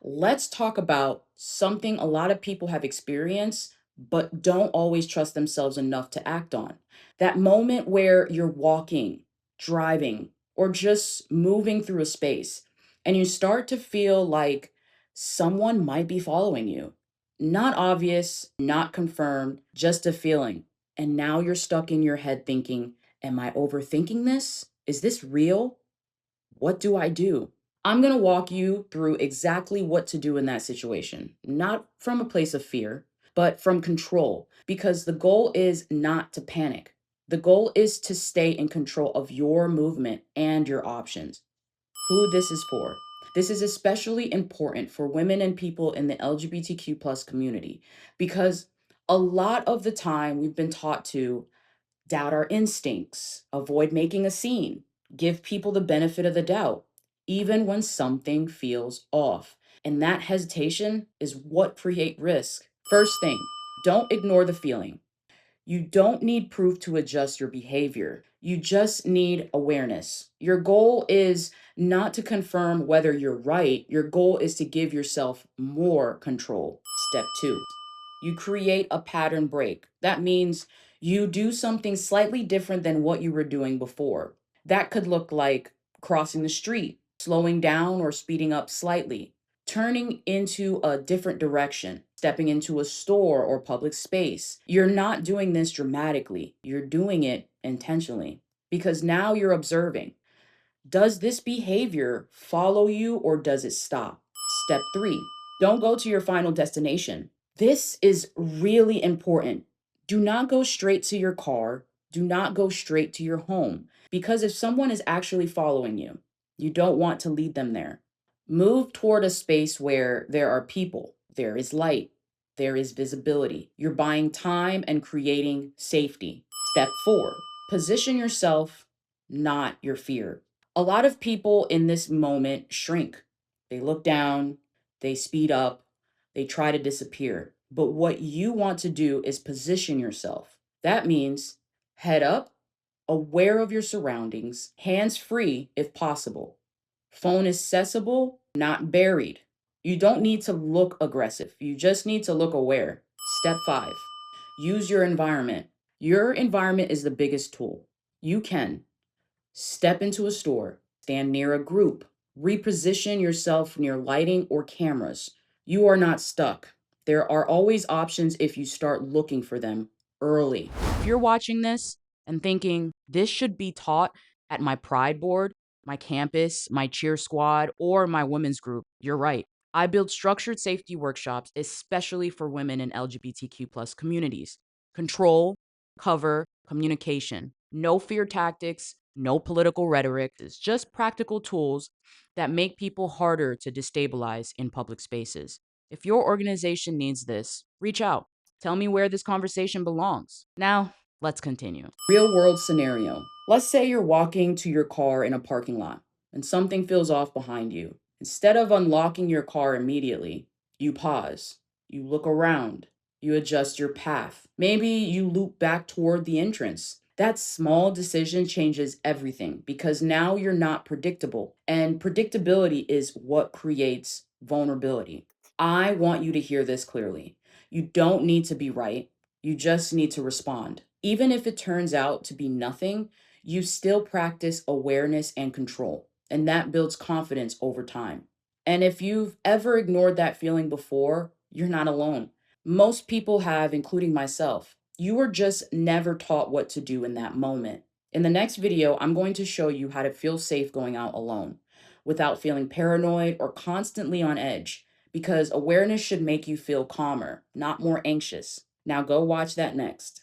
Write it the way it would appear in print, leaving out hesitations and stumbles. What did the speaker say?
Let's talk about something a lot of people have experienced, but don't always trust themselves enough to act on. That moment where you're walking, driving, or just moving through a space, and you start to feel like someone might be following you. Not obvious, not confirmed, just a feeling. And now you're stuck in your head thinking, am I overthinking this? Is this real? What do I do? I'm going to walk you through exactly what to do in that situation, not from a place of fear, but from control, because the goal is not to panic. The goal is to stay in control of your movement and your options. Who this is for. This is especially important for women and people in the LGBTQ plus community because a lot of the time we've been taught to doubt our instincts, avoid making a scene, give people the benefit of the doubt, even when something feels off. And that hesitation is what create risk. First thing, don't ignore the feeling. You don't need proof to adjust your behavior. You just need awareness. Your goal is not to confirm whether you're right. Your goal is to give yourself more control. Step two, you create a pattern break. That means you do something slightly different than what you were doing before. That could look like crossing the street, slowing down or speeding up slightly, turning into a different direction, stepping into a store or public space. You're not doing this dramatically, you're doing it intentionally because now you're observing. Does this behavior follow you or does it stop? Step three, don't go to your final destination. This is really important. Do not go straight to your car. Do not go straight to your home because if someone is actually following you, you don't want to lead them there. Move toward a space where there are people, there is light, there is visibility. You're buying time and creating safety. Step four, position yourself, not your fear. A lot of people in this moment shrink. They look down, they speed up, they try to disappear. But what you want to do is position yourself. That means head up, aware of your surroundings, hands free if possible. Phone accessible, not buried. You don't need to look aggressive. You just need to look aware. Step five, use your environment. Your environment is the biggest tool. You can step into a store, stand near a group, reposition yourself near lighting or cameras. You are not stuck. There are always options if you start looking for them early. If you're watching this and thinking, this should be taught at my pride board, my campus, my cheer squad, or my women's group, you're right. I build structured safety workshops, especially for women in LGBTQ plus communities. Control, cover, communication. No fear tactics, no political rhetoric. It's just practical tools that make people harder to destabilize in public spaces. If your organization needs this, reach out. Tell me where this conversation belongs. Now, let's continue. Real world scenario. Let's say you're walking to your car in a parking lot and something feels off behind you. Instead of unlocking your car immediately, you pause, you look around, you adjust your path. Maybe you loop back toward the entrance. That small decision changes everything because now you're not predictable, and predictability is what creates vulnerability. I want you to hear this clearly. You don't need to be right. You just need to respond. Even if it turns out to be nothing, you still practice awareness and control, and that builds confidence over time. And if you've ever ignored that feeling before, you're not alone. Most people have, including myself. You were just never taught what to do in that moment. In the next video, I'm going to show you how to feel safe going out alone without feeling paranoid or constantly on edge, because awareness should make you feel calmer, not more anxious. Now go watch that next.